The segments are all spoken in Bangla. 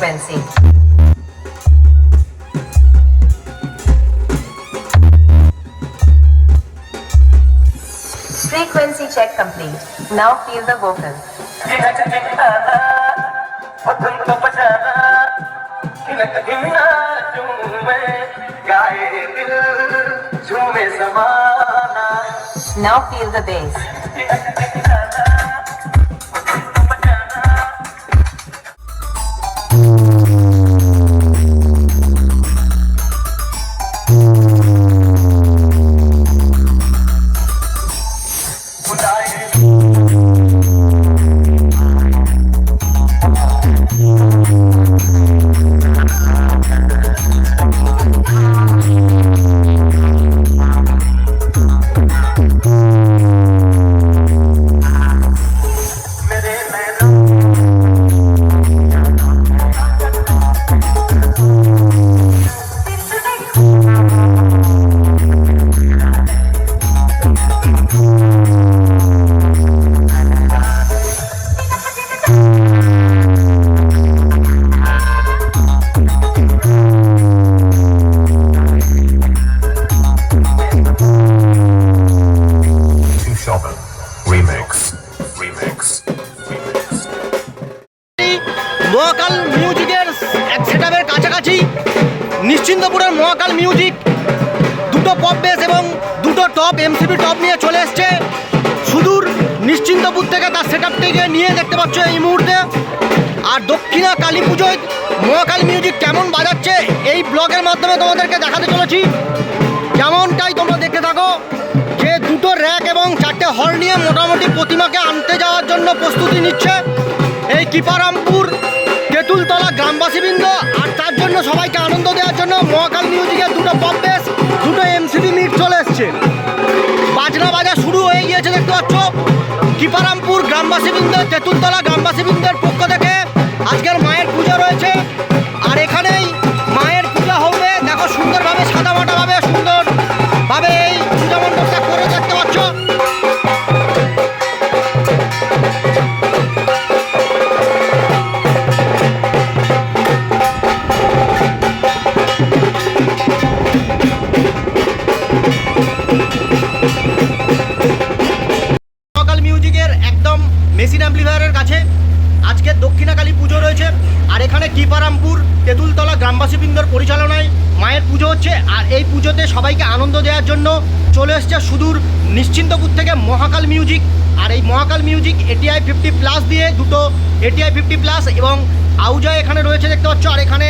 frequency. Frequency check complete. Now feel the vocal. Now feel the bass. মহাকাল মিউজিকের এক সেটআপের কাছাকাছি নিশ্চিন্তপুরের মহাকাল মিউজিক দুটো পপ বেস এবং দুটো টপ এমসিবি টপ নিয়ে চলে এসছে সুদূর নিশ্চিন্তপুর থেকে। তার সেটআপটিকে নিয়ে দেখতে পাচ্ছ এই মুহূর্তে। আর দক্ষিণা কালী পুজোয় মহাকাল মিউজিক কেমন বাজাচ্ছে এই ব্লগের মাধ্যমে তোমাদেরকে দেখাতে চলেছি। যেমনটাই তোমরা দেখতে থাকো যে দুটো র্যাক এবং চারটে হল নিয়ে মোটামুটি প্রতিমাকে আনতে যাওয়ার জন্য প্রস্তুতি নিচ্ছে এই কিপারামপুর তেঁতুলতলা গ্রামবাসীবৃন্দ। আর তার জন্য সবাইকে আনন্দ দেওয়ার জন্য মহাকাল মিউজিকের দুটো পপ বেস দুটো এমসিবি মিট চলে এসছে। বাজনা বাজা শুরু হয়ে গিয়েছে দেখতে পাচ্ছ। কিপারামপুর গ্রামবাসীবৃন্দ তেঁতুলতলা গ্রামবাসীবৃন্দের পক্ষ থেকে আজকের মায়ের পূজা রয়েছে। আর এখানেই মায়ের পূজা হবে। দেখো সুন্দরভাবে সাদামাটাভাবে সুন্দরভাবে এই পূজা মণ্ডপটা করে দেখতে পাচ্ছ। মেশিন অ্যাম্পলিফায়ারের কাছে আজকে দক্ষিণা কালী পুজো রয়েছে। আর এখানে কিপারামপুর তেঁতুলতলা গ্রামবাসীবৃন্দর পরিচালনায় মায়ের পুজো হচ্ছে। আর এই পুজোতে সবাইকে আনন্দ দেওয়ার জন্য চলে এসছে সুদূর নিশ্চিন্তপুর থেকে মহাকাল মিউজিক। আর এই মহাকাল মিউজিক এটিআই 50+ দিয়ে দুটো এটিআই 50+ এবং আউজা এখানে রয়েছে দেখতে পাচ্ছ। আর এখানে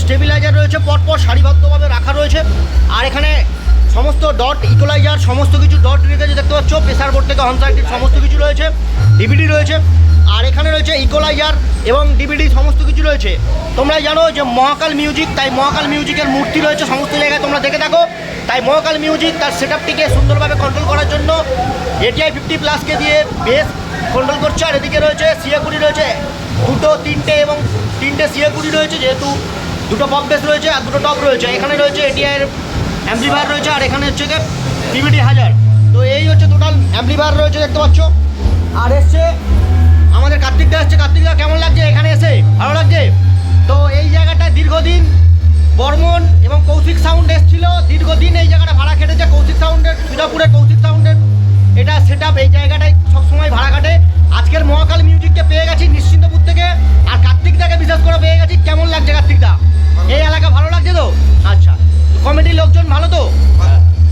স্টেবিলাইজার রয়েছে পরপর সারিবদ্ধভাবে রাখা রয়েছে। আর এখানে সমস্ত ডট ইকোলাইজার সমস্ত কিছু ডট রেখেছে দেখতে পাচ্ছ। প্রেসার বোর্ড থেকে হনসাইটিভ সমস্ত কিছু রয়েছে, ডিভিডি রয়েছে। আর এখানে রয়েছে ইকোলাইজার এবং ডিভিডি সমস্ত কিছু রয়েছে। তোমরা জানো যে মহাকাল মিউজিক, তাই মহাকাল মিউজিকের মূর্তি রয়েছে সমস্ত জায়গায় তোমরা দেখে থাকো। তাই মহাকাল মিউজিক তার সেটআপটিকে সুন্দরভাবে কন্ট্রোল করার জন্য এটিআই 50+কে দিয়ে বেস কন্ট্রোল করছে। আর এদিকে রয়েছে সিএকুড়ি রয়েছে দুটো তিনটে সিএকুড়ি রয়েছে, যেহেতু দুটো পপ বেস রয়েছে আর দুটো টপ রয়েছে। এখানে রয়েছে এটিআইয়ের অ্যাম্পলিফায়ার রয়েছে। আর এখানে হচ্ছে গিয়ে ডিভিডি 1000। তো এই হচ্ছে টোটাল অ্যাম্পলিফায়ার রয়েছে দেখতে পাচ্ছ। আর এসছে আমাদের কার্তিকদা এসছে। কার্তিকদা কেমন লাগছে এখানে এসে? ভালো লাগছে তো। এই জায়গাটায় দীর্ঘদিন বর্মন এবং কৌশিক সাউন্ড এসেছিল, দীর্ঘদিন এই জায়গাটা ভাড়া খেটেছে কৌশিক সাউন্ডের, সুজাপুরের কৌশিক সাউন্ডের এটা সেটআপ এই জায়গাটায় সবসময় ভাড়া কাটে। আজকের মহাকাল মিউজিককে পেয়ে গেছি নিশ্চিন্তপুর থেকে। আর কার্তিকদাকে বিশেষ করে পেয়ে গেছি। কেমন লাগছে কার্তিকদা? এই এলাকা ভালো লাগছে তো? আচ্ছা, কমিটির লোকজন ভালো তো?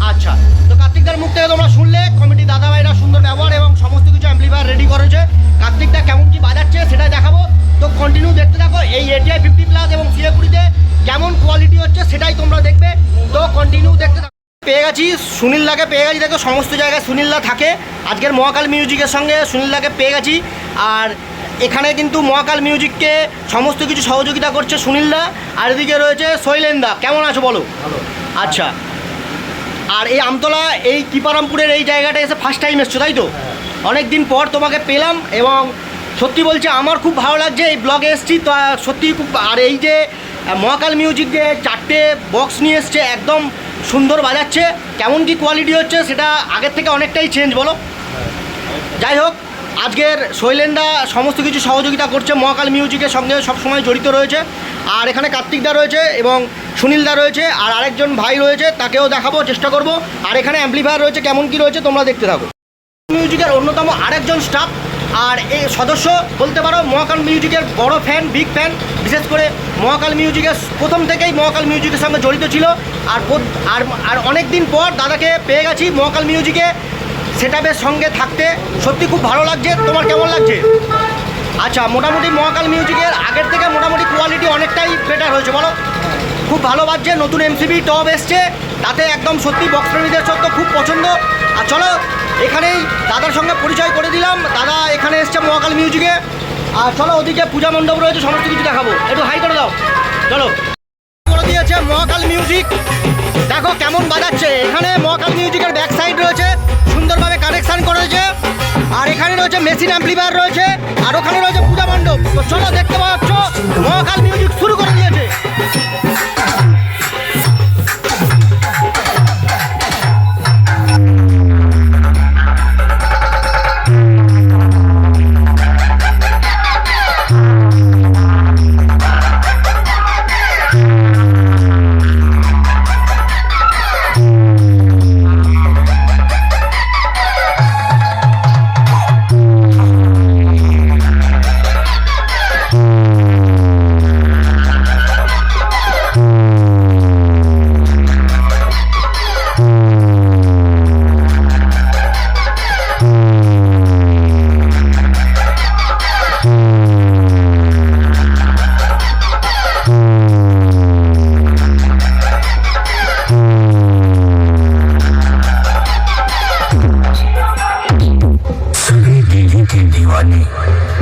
আচ্ছা, তো কার্তিকদার মুখ থেকে তোমরা শুনলে কমিটি দাদাভাইরা সুন্দর ব্যবহার এবং সমস্ত কিছু অ্যাম্পলিফায়ার রেডি করেছে। কার্তিকদা কেমন কি বাজাচ্ছে সেটা দেখাবো, তো কন্টিনিউ দেখতে থাকো। এই এটিআই 50+ এবং সিএকুড়িতে কেমন কোয়ালিটি হচ্ছে সেটাই তোমরা দেখবে, তো কন্টিনিউ দেখতে থাকো। পেয়ে গেছি সুনীলদাকে পেয়ে গেছি। দেখো সমস্ত জায়গায় সুনীলদা থাকে। আজকের মহাকাল মিউজিকের সঙ্গে সুনীলদাকে পেয়ে গেছি। আর এখানে কিন্তু মহাকাল মিউজিককে সমস্ত কিছু সহযোগিতা করছে সুনীলদা। আর এদিকে রয়েছে শৈলেনদা। কেমন আছো বলো? আচ্ছা, আর এই আমতলা এই কিপারামপুরের এই জায়গাটা এসে ফার্স্ট টাইম এসছো তাই তো? অনেক দিন পর তোমাকে পেলাম এবং সত্যি বলছি আমার খুব ভালো লাগছে। এই ব্লগে এসেছি তো সত্যিই খুব। আর এই যে মহাকাল মিউজিক যে চারটে বক্স নিয়ে এসছে একদম সুন্দর বাজাচ্ছে। কেমন কি কোয়ালিটি হচ্ছে সেটা আগের থেকে অনেকটাই চেঞ্জ বলো। যাই হোক, আজকের শৈলেনদা সমস্ত কিছু সহযোগিতা করছে, মহাকাল মিউজিকের সঙ্গে সবসময় জড়িত রয়েছে। আর এখানে কার্তিকদা রয়েছে এবং সুনীলদা রয়েছে, আর আরেকজন ভাই রয়েছে, তাকেও দেখাবো, চেষ্টা করব। আর এখানে অ্যাম্পলিফায়ার রয়েছে, কেমন কি রয়েছে তোমরা দেখতে থাকো। মিউজিকের অন্যতম আরেকজন স্টাফ আর এই সদস্য বলতে পারো, মহাকাল মিউজিকের বড় ফ্যান, বিগ ফ্যান। বিশেষ করে মহাকাল মিউজিকের প্রথম থেকেই মহাকাল মিউজিকের সঙ্গে জড়িত ছিল। আর অনেক দিন পর দাদাকে পেয়ে গেছি মহাকাল মিউজিকে সেটআপের সঙ্গে থাকতে, সত্যি খুব ভালো লাগছে। তোমার কেমন লাগছে? আচ্ছা, মোটামুটি মহাকাল মিউজিকের আগের থেকে মোটামুটি কোয়ালিটি অনেকটাই বেটার হয়েছে, বলো? খুব ভালো বাজছে, নতুন এমসিবি টপ এসছে, তাতে একদম সত্যি বক্স প্রেমীদের সত্যি খুব পছন্দ। আর চলো এখানেই দাদার সঙ্গে পরিচয় করে দিলাম। দাদা এখানে এসছে মহাকাল মিউজিকে। আর চলো ওদিকে পূজা মণ্ডপ রয়েছে, সমস্ত কিছু দেখাবো। একটু হাই করে দাও, চলো। করে দিয়েছে মহাকাল মিউজিক, দেখো কেমন বাজাচ্ছে। এখানে মহাকাল মিউজিকের ব্যাক সাইড রয়েছে, সুন্দরভাবে কানেকশান করেছে। আর এখানে রয়েছে মেশিন অ্যাম্পলিফায়ার রয়েছে, আর ওখানে রয়েছে পূজা মণ্ডপ। তো চলো দেখতে পাচ্ছ মহাকাল মিউজিক শুরু করে দিয়েছে।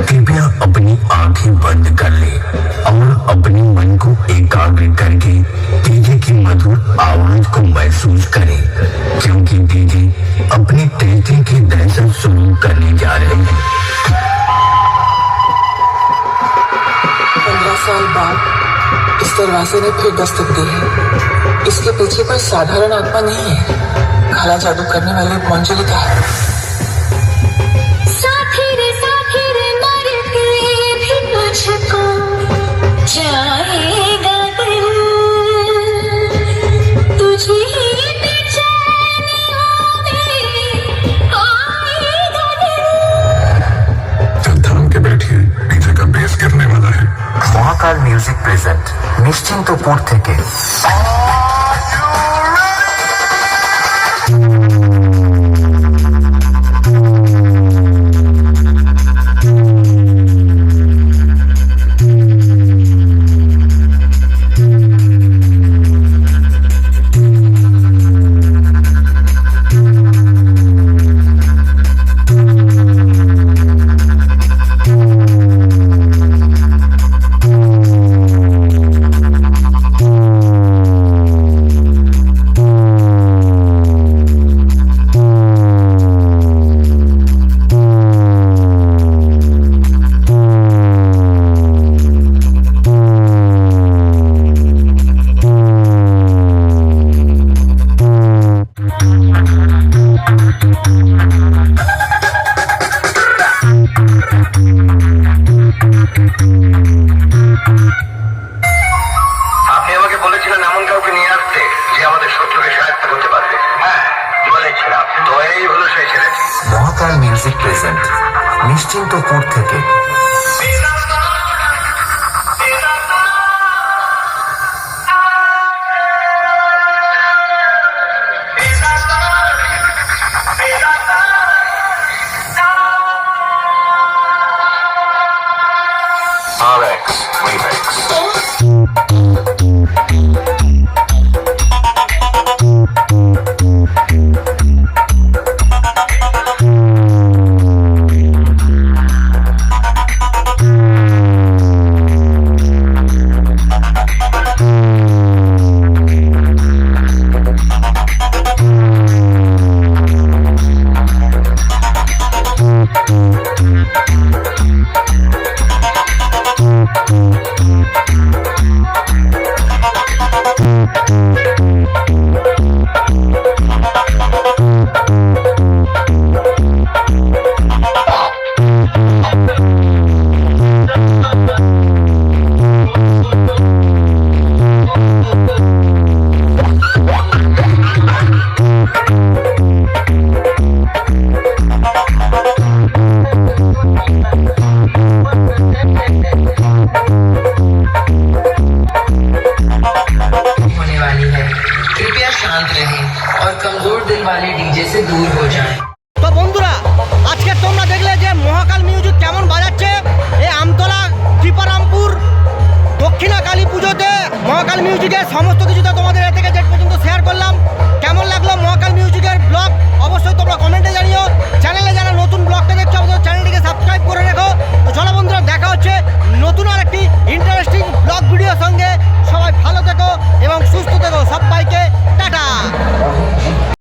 कृपया अपनी आंखें बंद कर ले और अपने मन को एकाग्र करके डीजे की मधुर आवाज को महसूस करें, क्योंकि डीजे अपनी टेंशन की दहशत शुरू करने जा रहे हैं। 15 साल बाद इस दरवाजे ने फिर दस्तक दी है। इसके पीछे कोई साधारण आत्मा नहीं है, काला जादू करने वाली मंजुलिका है। जाएगा दिल तुझे थाम के बैठिए, डीजे का बेस गिरने वाला है। महाकाल म्यूजिक प्रेजेंट निश्चिंतपुर থেকে। আপনি আমাকে বলেছিলেন এমন কাউকে নিয়ে আসতে যে আমাদের শত্রুকে সাহায্য করতে পারবে। হ্যাঁ বলেছিলাম, তো এই হলো সেই ছেলে। महाकाल म्यूजिक प्रेजेंट निश्चिंतपुर থেকে। Alex Remix. वाले डीजे से दूर हो जाएं। তো বন্ধুরা, আজকে তোমরা দেখলে যে মহাকাল মিউজিক কেমন বাজাচ্ছে এই আমতলা ত্রিপারামপুর দক্ষিণা কালী পুজোতে। মহাকাল মিউজিকের সমস্ত কিছুটা তোমাদের এ থেকে জেড পর্যন্ত শেয়ার করলাম। কেমন লাগলো মহাকাল মিউজিকের ব্লগ অবশ্যই তোমরা কমেন্টে জানিও। চ্যানেলে যারা নতুন ব্লগটা দেখছো আমাদের চ্যানেলটিকে সাবস্ক্রাইব করে রেখো। তো চলো বন্ধুরা, দেখা হচ্ছে